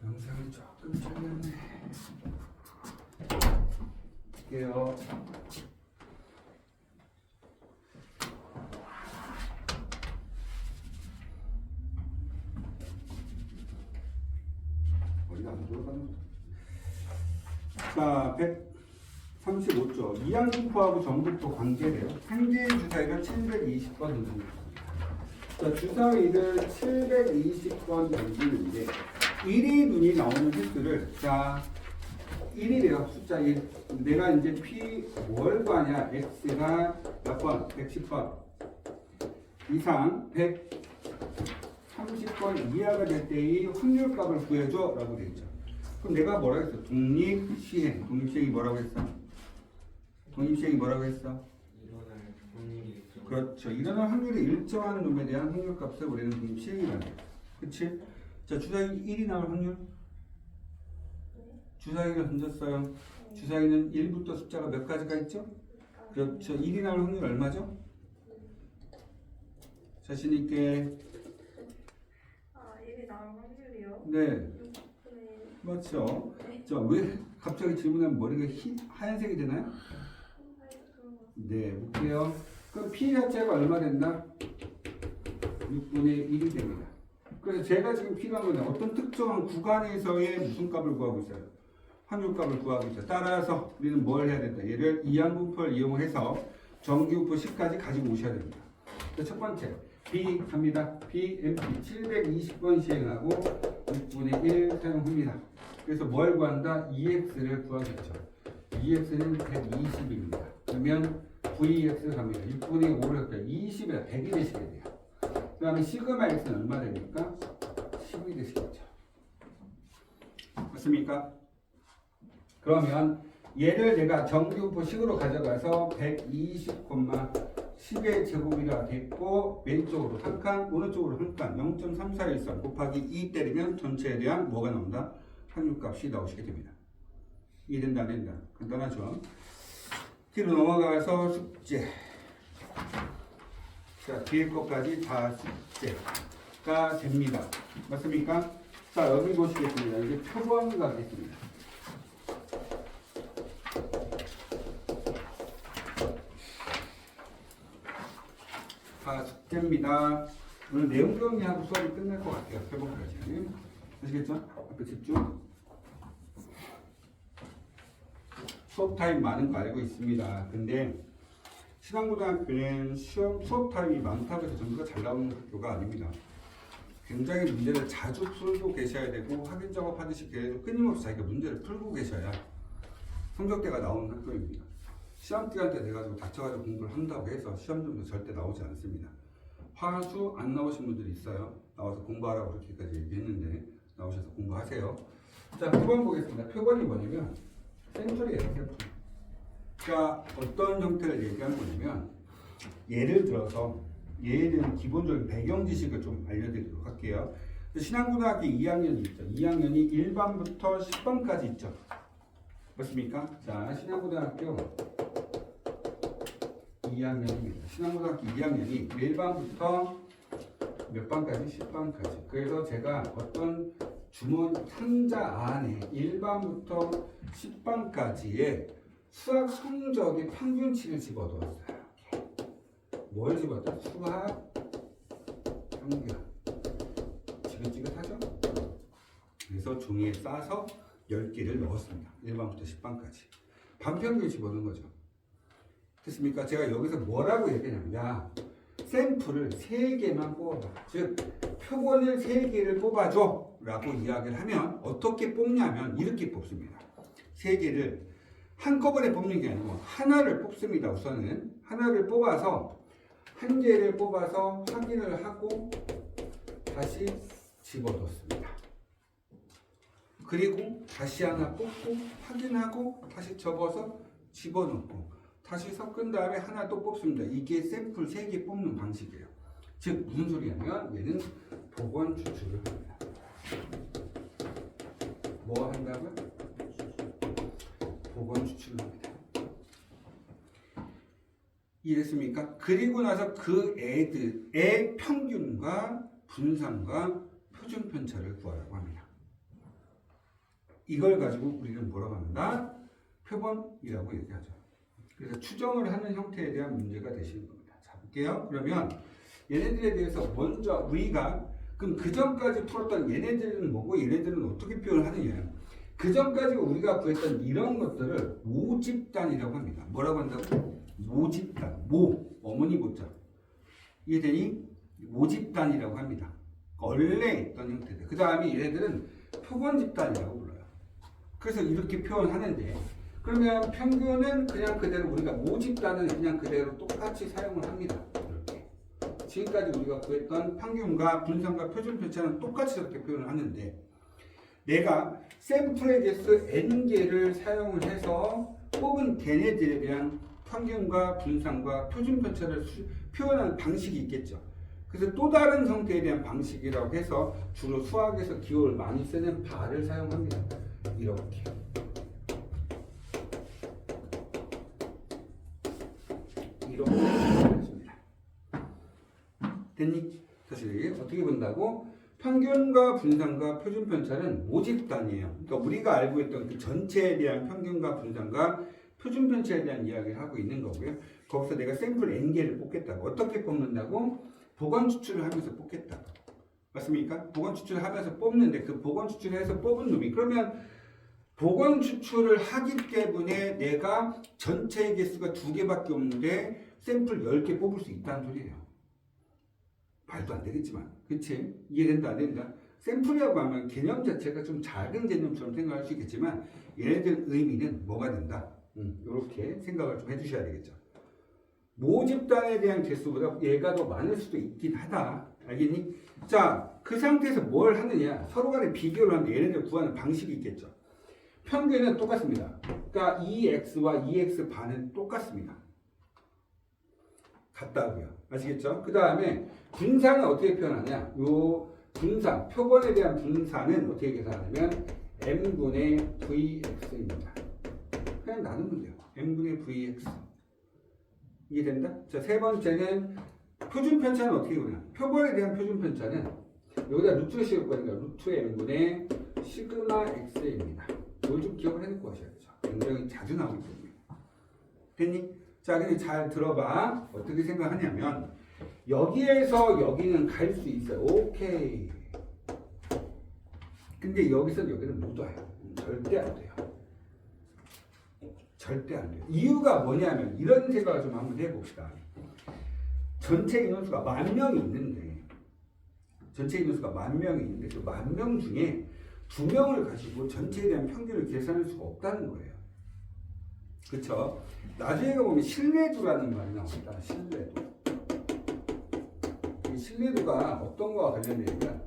영상이 조금 잘렸네. 볼게요. 머리가 안 돌아가는. 자, 135조. 이항분포하고 정분포 관계래요. 현재 주사위를 720번 던집니다. 자, 주사위를 720번 던지는데 1이 눈이 나오는 횟수를, 자, 1이래요. 숫자 1. 내가 이제 P 뭘 구하냐? X가 몇 번? 110번 이상 130번 이하가 될 때의 확률값을 구해줘 라고 되어 있죠. 그럼 내가 뭐라고 했어? 독립시행. 독립시행이 뭐라고 했어? 독립시행이 뭐라고 했어? 일어날 확률이 있죠. 그렇죠. 일어날 확률이 일정한 놈에 대한 확률값을 우리는 독립시행이라는 거예요. 그치? 자, 주사위 1이 나올 확률? 주사위를 던졌어요. 주사위는 1부터 숫자가 몇 가지가 있죠? 그렇죠. 1이 나올 확률 얼마죠? 자신있게. 1이 나올 확률이요? 네. 6분의 1. 맞죠. 자, 왜 갑자기 질문하면 머리가 하얀색이 되나요? 네, 볼게요. 그럼 P 자체가 얼마 된다? 6분의 1이 됩니다. 그래서 제가 지금 필요한 건 어떤 특정한 구간에서의 무슨 값을 구하고 있어요? 확률값을 구하고 있어요. 따라서 우리는 뭘 해야 된다? 얘를 이항분포를 이용해서 정기분포 10까지 가지고 오셔야 됩니다. 첫 번째, B 합니다. B, MP 720번 시행하고 6분의 1 사용합니다. 그래서 뭘 구한다? EX를 구하겠죠. EX는 120입니다. 그러면 VX 갑니다. 6분의 5를 20이라 100이 되시게 돼요. 그 다음에 시그마 X는 얼마 되니까? 10이 되시겠죠. 맞습니까? 그러면 얘를 내가 정기분포식으로 가져가서 120,10의 제곱이라 됐고, 왼쪽으로 한 칸, 오른쪽으로 한 칸, 0.3413 곱하기 2 때리면 전체에 대한 뭐가 나온다? 확률값이 나오시게 됩니다. 이해된다 안 된다? 간단하죠? 뒤로 넘어가서 숙제. 자, 뒤에 것까지 다 숙제가 됩니다. 맞습니까? 자, 여기 보시겠습니다. 이제 표본 가겠습니다. 다 숙제입니다. 오늘 내용 정리하고 수업이 끝날 것 같아요. 표본까지. 아시겠죠? 앞에 집중. 수업 타임 많은 거 알고 있습니다. 근데 신앙고등학교는 수업 타임이 많다고 해서 전부가 잘 나오는 학교가 아닙니다. 굉장히 문제를 자주 풀고 계셔야 되고, 확인 작업하듯이 계속 끊임없이 자기가 문제를 풀고 계셔야 성적대가 나오는 학교입니다. 시험기간 때 돼가지고 닥쳐가지고 공부를 한다고 해서 시험점도 절대 나오지 않습니다. 화수 안 나오신 분들이 있어요. 나와서 공부하라고 그렇게까지 얘기했는데 나오셔서 공부하세요. 자, 표본 보겠습니다. 표본이 뭐냐면 샘플이에요. 샘플. 자, 어떤 형태를 얘기하는 거냐면, 예를 들어서 얘에 대한 기본적인 배경 지식을 좀 알려드리도록 할게요. 신앙고등학교 2학년이 있죠. 2학년이 1반부터 10반까지 있죠. 맞습니까? 자, 신앙고등학교 2학년입니다. 신앙고등학교 2학년이 1반부터 몇 반까지? 10반까지. 그래서 제가 어떤 주머니 상자 안에 1반부터 10반까지의 수학 성적의 평균치를 집어넣었어요. 뭘 집어넣었다? 수학 평균. 지긋지긋하죠? 그래서 종이에 싸서 10개를 넣었습니다. 1반부터 10반까지. 반평균 집어넣은 거죠. 됐습니까? 제가 여기서 뭐라고 얘기하냐면, 야, 샘플을 3개만 뽑아봐. 즉, 표본을 3개를 뽑아줘 라고 이야기를 하면 어떻게 뽑냐면 이렇게 뽑습니다. 3개를 한꺼번에 뽑는 게 아니고 하나를 뽑습니다. 우선은 하나를 뽑아서, 한 개를 뽑아서 확인을 하고 다시 집어넣습니다. 그리고 다시 하나 뽑고 확인하고 다시 접어서 집어넣고 다시 섞은 다음에 하나 또 뽑습니다. 이게 샘플 3개 뽑는 방식이에요. 즉 무슨 소리냐면 얘는 복원 추출을 합니다. 뭐 한다고요? 복원 추출을 합니다. 이해됐습니까? 그리고 나서 그 애들의 평균과 분산과 표준 편차를 구하라고 합니다. 이걸 가지고 우리는 뭐라고 합니다? 표본이라고 얘기하죠. 그래서 추정을 하는 형태에 대한 문제가 되시는 겁니다. 자, 볼게요. 그러면 얘네들에 대해서 먼저 우리가 그럼 그 전까지 풀었던 얘네들은 뭐고 얘네들은 어떻게 표현을 하느냐. 그 전까지 우리가 구했던 이런 것들을 모집단이라고 합니다. 뭐라고 한다고? 모집단. 어머니 모자. 이해되니? 모집단이라고 합니다. 원래 있던 형태들. 그 다음에 얘네들은 표본 집단이라고 불러요. 그래서 이렇게 표현하는데 그러면 평균은 그냥 그대로 우리가 모집단은 그냥 그대로 똑같이 사용을 합니다. 이렇게. 지금까지 우리가 구했던 평균과 분산과 표준 편차는 똑같이 저렇게 표현을 하는데 내가 샘플의 개수 n개를 사용을 해서 뽑은 걔네들에 대한 평균과 분산과 표준 편차를 표현하는 방식이 있겠죠. 그래서 또 다른 형태에 대한 방식이라고 해서 주로 수학에서 기호를 많이 쓰는 바를 사용합니다. 이렇게. 이렇게 해줍니다. 됐니? 다시 어떻게 본다고? 평균과 분산과 표준 편차는 모집단이에요. 그러니까 우리가 알고 있던 그 전체에 대한 평균과 분산과 표준 편차에 대한 이야기를 하고 있는 거고요. 거기서 내가 샘플 n개를 뽑겠다고. 어떻게 뽑는다고? 보건 추출을 하면서 뽑겠다고. 맞습니까? 보건 추출을 하면서 뽑는데 그 보건 추출을 해서 뽑은 놈이 그러면 보건 추출을 하기 때문에 내가 전체의 개수가 2개밖에 없는데 샘플 10개 뽑을 수 있다는 소리예요. 말도 안 되겠지만. 그치? 이해된다 안 된다? 샘플이라고 하면 개념 자체가 좀 작은 개념처럼 생각할 수 있겠지만 얘네들 의미는 뭐가 된다? 이렇게 생각을 좀 해주셔야 되겠죠. 모집단에 대한 개수보다 얘가 더 많을 수도 있긴 하다. 알겠니? 자, 그 상태에서 뭘 하느냐? 서로 간에 비교를 하는데 얘네들 구하는 방식이 있겠죠. 평균은 똑같습니다. 그러니까 2x와 2x 반은 똑같습니다. 같다고요. 아시겠죠? 그 다음에 분산은 어떻게 표현하냐? 요 분산, 표본에 대한 분산은 어떻게 계산하냐면 m분의 vx입니다. 그냥 나누면 돼요. m분의 vx. 이해된다? 자, 세 번째는 표준 편차는 어떻게 보냐? 표본에 대한 표준 편차는 여기다 루트를 씌울 거니까 루트 m분의 시그마 x입니다. 이걸 좀 기억을 해놓고 하셔야죠. 굉장히 자주 나오기 때문에. 됐니? 자, 근데 잘 들어봐. 어떻게 생각하냐면 여기에서 여기는 갈 수 있어요. 오케이. 근데 여기서 여기는 못 와요. 절대 안 돼요. 절대 안 돼요. 이유가 뭐냐면 이런 생각을 좀 한번 해봅시다. 전체 인원수가 10,000명이 있는데 전체 인원수가 10,000명이 있는데 그 10,000명 중에 2명을 가지고 전체에 대한 평균을 계산할 수가 없다는 거예요. 그쵸? 나중에 보면 신뢰도라는 말이 나옵니다. 신뢰도. 이 신뢰도가 어떤 거와 관련되냐면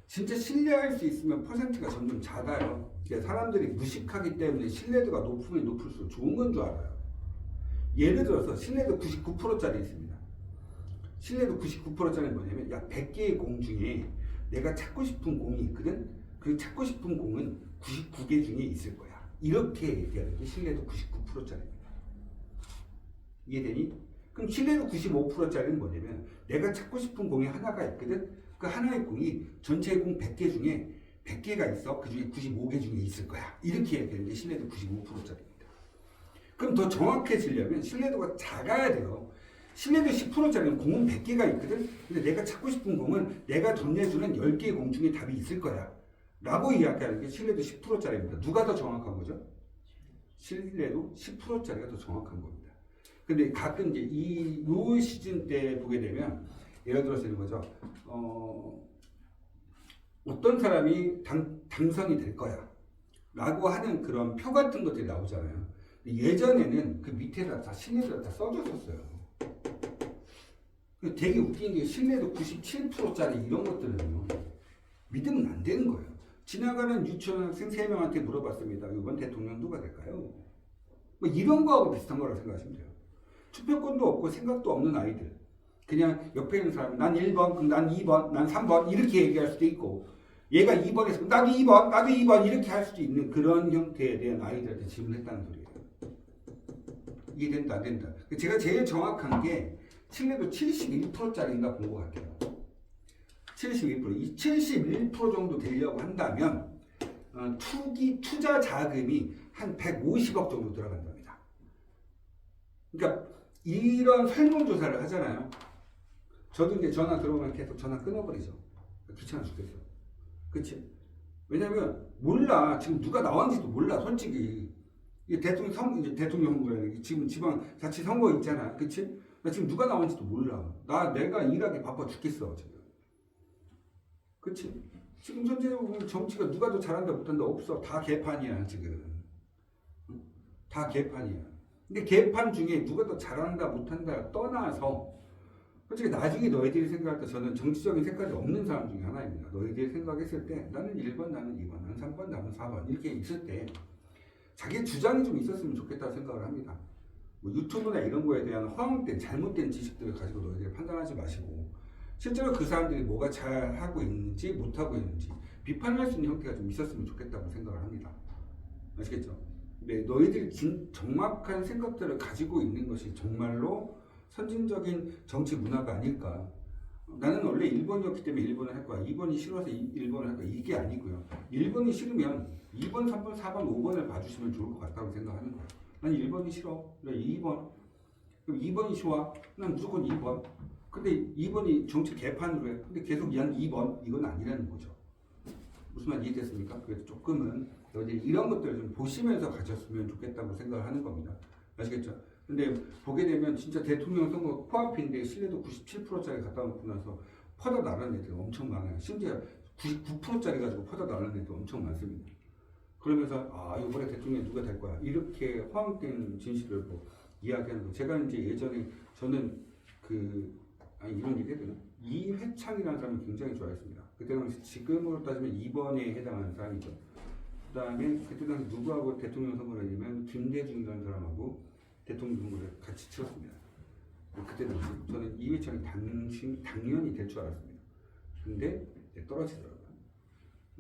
진짜 신뢰할 수 있으면 퍼센트가 점점 작아요. 사람들이 무식하기 때문에 신뢰도가 높으면 높을수록 좋은 건 줄 알아요. 예를 들어서 신뢰도 99%짜리 있습니다. 신뢰도 99%짜리는 뭐냐면 약 100개의 공 중에 내가 찾고 싶은 공이 있거든. 그 찾고 싶은 공은 99개 중에 있을 거야. 이렇게 얘기하는 게 신뢰도 99%짜리입니다. 이해되니? 그럼 신뢰도 95%짜리는 뭐냐면 내가 찾고 싶은 공이 하나가 있거든. 그 하나의 공이 전체 공 100개 중에 100개가 있어. 그 중에 95개 중에 있을 거야. 이렇게 얘기하는 게 신뢰도 95%짜리입니다. 그럼 더 정확해지려면 신뢰도가 작아야 돼요. 신뢰도 10%짜리는 공은 100개가 있거든. 근데 내가 찾고 싶은 공은 내가 전해주는 10개의 공 중에 답이 있을 거야. 라고 이야기하는 게 신뢰도 10%짜리입니다. 누가 더 정확한 거죠? 신뢰도 10%짜리가 더 정확한 겁니다. 근데 가끔 이제 요 시즌 때 보게 되면 예를 들어서 이런 거죠. 어떤 사람이 당선이 될 거야. 라고 하는 그런 표 같은 것들이 나오잖아요. 예전에는 그 밑에다 다 신뢰도를 다 써줬었어요. 되게 웃긴 게 신뢰도 97%짜리 이런 것들은요. 믿으면 안 되는 거예요. 지나가는 유치원학생 3명한테 물어봤습니다. 이번 대통령 누가 될까요? 뭐 이런 거하고 비슷한 거라고 생각하시면 돼요. 투표권도 없고 생각도 없는 아이들. 그냥 옆에 있는 사람이 난 1번, 그럼 난 2번, 난 3번 이렇게 얘기할 수도 있고 얘가 2번에서 나도 2번, 나도 2번 이렇게 할 수도 있는 그런 형태에 대한 아이들한테 질문했다는 소리예요. 이해된다 안 된다. 제가 제일 정확한 게 신뢰도 71%짜리인가 본 것 같아요. 72%. 이 71% 정도 되려고 한다면 투자 자금이 한 150억 정도 들어간답니다. 그러니까 이런 설문조사를 하잖아요. 저도 이제 전화 들어오면 계속 전화 끊어버리죠. 귀찮아 죽겠어. 그치? 왜냐면 몰라. 지금 누가 나왔는지도 몰라. 솔직히. 이게 대통령 선거야. 지금 지방자치 선거 있잖아. 그치? 나 지금 누가 나온지도 몰라. 내가 일하기 바빠 죽겠어. 지금. 그치? 지금 현재로 보면 정치가 누가 더 잘한다 못한다 없어. 다 개판이야 지금. 다 개판이야. 근데 개판 중에 누가 더 잘한다 못한다 떠나서 솔직히 나중에 너희들이 생각할 때 저는 정치적인 색깔이 없는 사람 중에 하나입니다. 너희들이 생각했을 때 나는 1번, 나는 2번, 나는 3번, 나는 4번 이렇게 있을 때 자기 주장이 좀 있었으면 좋겠다고 생각을 합니다. 뭐 유튜브나 이런 거에 대한 허황된 잘못된 지식들을 가지고 너희들이 판단하지 마시고 실제로 그 사람들이 뭐가 잘하고 있는지 못하고 있는지 비판할 수 있는 형태가 좀 있었으면 좋겠다고 생각을 합니다. 아시겠죠? 근데 너희들이 정확한 생각들을 가지고 있는 것이 정말로 선진적인 정치 문화가 아닐까. 나는 원래 1번이었기 때문에 1번을 할 거야. 2번이 싫어서 1번을 할 거야. 이게 아니고요. 1번이 싫으면 2번, 3번, 4번, 5번을 봐주시면 좋을 것 같다고 생각하는 거야. 난 1번이 싫어. 그래 2번. 그럼 2번이 좋아. 난 무조건 2번. 근데 2번이 정치 개판으로 해. 근데 계속 2번. 이건 아니라는 거죠. 무슨 말 이해됐습니까? 그래서 조금은 너희들이 이런 것들을 좀 보시면서 가졌으면 좋겠다고 생각을 하는 겁니다. 아시겠죠? 근데 보게 되면 진짜 대통령 선거 코앞인데 신뢰도 97%짜리 갖다 놓고 나서 퍼다 나가는 애들 엄청 많아요. 심지어 99%짜리 가지고 퍼다 나가는 애들 엄청 많습니다. 그러면서 이번에 대통령이 누가 될 거야 이렇게 허황된 진실을 뭐 이야기하는 거. 제가 이제 예전에 저는 이런 얘기 해야 되나? 이회창이라는 사람을 굉장히 좋아했습니다. 그때 당시 지금으로 따지면 2번에 해당하는 사람이죠. 그 다음에 그때 당시 누구하고 대통령 선거를 하냐면 김대중이라는 사람하고 대통령 선거를 같이 치렀습니다. 그때 당시 저는 이회창이 당연히 될 줄 알았습니다. 근데 떨어지더라고요.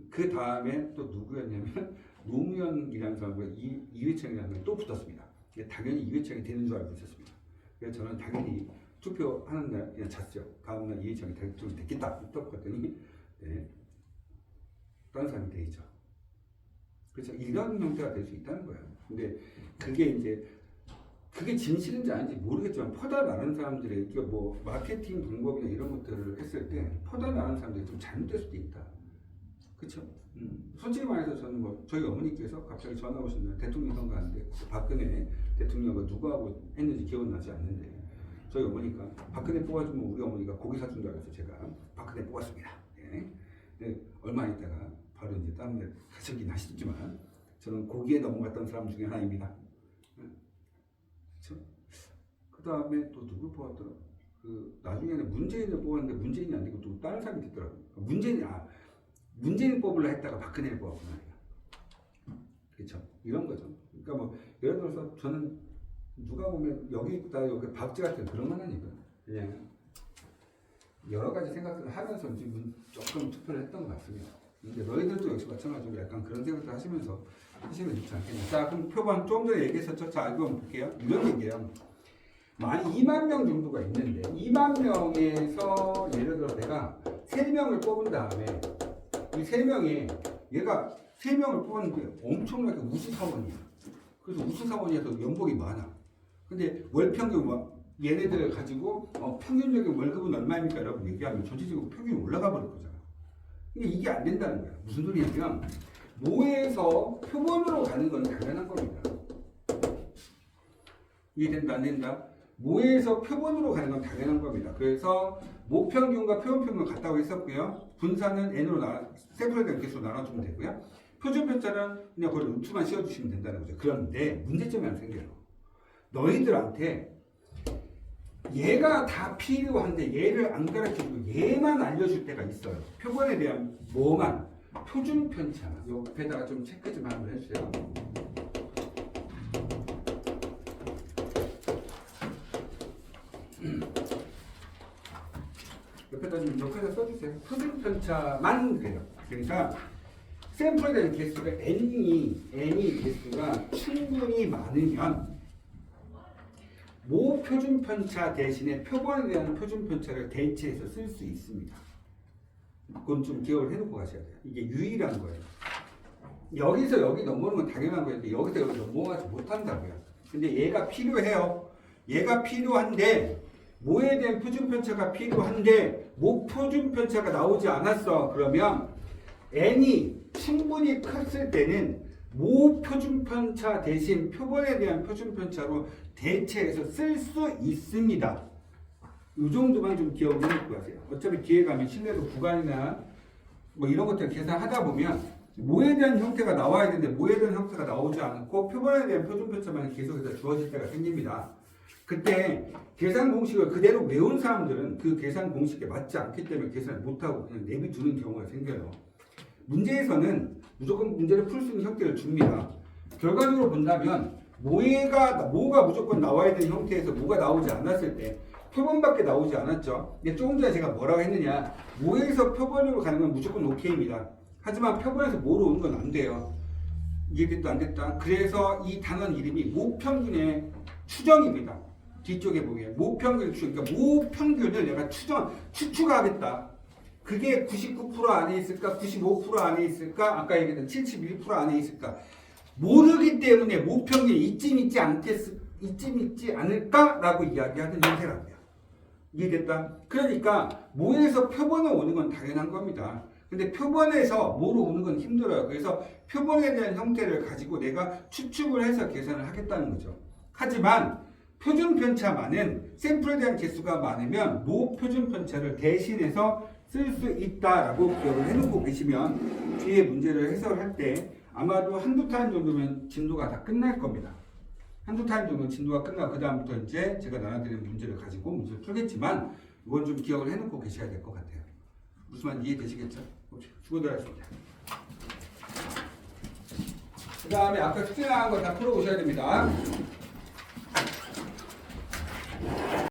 그 다음에 또 누구였냐면 노무현이라는 사람과 이회창이라는 사람이 또 붙었습니다. 당연히 이회창이 되는 줄 알고 있었습니다. 그래서 저는 당연히 투표하는 날 그냥 잤죠. 다음날 이회창이 대통령이 됐겠다. 딱 봤더니 다른 사람이 돼 있죠. 그래서 이런 형태가 될 수 있다는 거예요. 근데 그게 진실인지 아닌지 모르겠지만 퍼다 나는 사람들의 뭐 마케팅 방법이나 이런 것들을 했을 때 퍼다 나는 사람들이 좀 잘못될 수도 있다. 그렇죠? 솔직히 말해서 저는 저희 어머니께서 갑자기 전화 오신 날 대통령 선거하는데 박근혜 대통령과 누구하고 했는지 기억은 나지 않는데 저희 어머니가 박근혜 뽑아주면 우리 어머니가 고기 사준 줄 알았어요. 제가 박근혜 뽑았습니다. 네. 근데 얼마 있다가 바로 이제 다른 데 가셨긴 하시지만 저는 고기에 넘어갔던 사람 중에 하나입니다. 그렇죠? 그 다음에 또 누굴 뽑았더라? 나중에는 문재인을 뽑았는데 문재인이 안 되고 또 다른 사람이 됐더라고요. 문재인 뽑으려 했다가 박근혜를 뽑았구나. 그렇죠? 이런 거죠. 그러니까 뭐 예를 들어서 저는 누가 보면 여기 있다 여기 박쥐 같은 그런 건 아니고요. 그냥 여러 가지 생각들을 하면서 지금 조금 투표를 했던 것 같습니다. 근데 너희들도 역시 마찬가지로 약간 그런 생각들 하시면서 하시면 좋지 않겠냐. 자, 그럼 표본 좀 전에 얘기했었죠. 자, 이거 한번 볼게요. 이런 얘기예요. 2만 명 정도가 있는데 2만 명에서 예를 들어 내가 3명을 뽑은 다음에 이 3명에 얘가 3명을 뽑았는데 엄청나게 우수사원이야. 그래서 우수사원이어서 연봉이 많아. 근데 월평균 얘네들을 가지고 평균적인 월급은 얼마입니까? 라고 얘기하면 전체적으로 평균이 올라가 버릴 거잖아. 근데 이게 안 된다는 거야. 무슨 소리냐면 모에서 표본으로 가는 건 당연한 겁니다. 이해된다 안 된다? 모에서 표본으로 가는 건 당연한 겁니다. 그래서 모평균과 표본평균을 같다고 했었고요. 분산은 n으로 샘플에 대한 개수로 나눠주면 되고요. 표준편차는 그냥 거기 루트만 씌워주시면 된다는 거죠. 그런데 문제점이 하나 생겨요. 너희들한테 얘가 다 필요한데 얘를 안 가르쳐주고 얘만 알려줄 때가 있어요. 표본에 대한 뭐만 표준편차 옆에다가 좀 체크 좀 한번 해주세요. 옆에다 써주세요. 표준편차만 그래요. 그러니까 샘플에 대한 개수가 n이 개수가 충분히 많으면 모 표준편차 대신에 표본에 대한 표준편차를 대체해서 쓸 수 있습니다. 그건 좀 기억을 해놓고 가셔야 돼요. 이게 유일한 거예요. 여기서 여기 넘어오는 건 당연한 거예요. 근데 여기서 여기 넘어가지 못한다고요. 근데 얘가 필요해요. 얘가 필요한데 뭐에 대한 표준편차가 필요한데 뭐 표준편차가 나오지 않았어. 그러면 n이 충분히 컸을 때는 모 표준편차 대신 표본에 대한 표준편차로 대체해서 쓸 수 있습니다. 이 정도만 좀 기억을 해놓고 가세요. 어차피 뒤에 가면 신뢰도 구간이나 뭐 이런 것들 계산하다 보면 뭐에 대한 형태가 나와야 되는데 뭐에 대한 형태가 나오지 않고 표본에 대한 표준편차만 계속해서 주어질 때가 생깁니다. 그때 계산 공식을 그대로 외운 사람들은 그 계산 공식에 맞지 않기 때문에 계산을 못하고 그냥 내비두는 경우가 생겨요. 문제에서는 무조건 문제를 풀 수 있는 형태를 줍니다. 결과적으로 본다면 뭐가 무조건 나와야 되는 형태에서 뭐가 나오지 않았을 때 표본밖에 나오지 않았죠. 근데 조금 전에 제가 뭐라고 했느냐, 모에서 표본으로 가는 건 무조건 오케이입니다. 하지만 표본에서 뭐로 오는 건 안 돼요. 이해됐다 안 됐다. 그래서 이 단원 이름이 모평균의 추정입니다. 뒤쪽에 보면 모평균 추정, 그러니까 모평균을 내가 추측하겠다. 그게 99% 안에 있을까, 95% 안에 있을까, 아까 얘기했던 71% 안에 있을까 모르기 때문에 모평균이 이쯤 있지 않을까라고 이야기하는 형태랍니다. 이해됐다? 그러니까 모에서 표본에 오는 건 당연한 겁니다. 근데 표본에서 뭐로 오는 건 힘들어요. 그래서 표본에 대한 형태를 가지고 내가 추측을 해서 계산을 하겠다는 거죠. 하지만 표준편차만은 샘플에 대한 개수가 많으면 모 표준편차를 대신해서 쓸 수 있다라고 기억을 해놓고 계시면 뒤에 문제를 해설할 때 아마도 한두 타임 정도면 진도가 다 끝날 겁니다. 한두 타임 정도 진도가 끝나고 그 다음부터 이제 제가 나눠드리는 문제를 가지고 문제를 풀겠지만 이건 좀 기억을 해놓고 계셔야 될 것 같아요. 무슨 말인지 이해되시겠죠? 수고들 하셨습니다. 그 다음에 아까 숙제 나간 거 다 풀어보셔야 됩니다.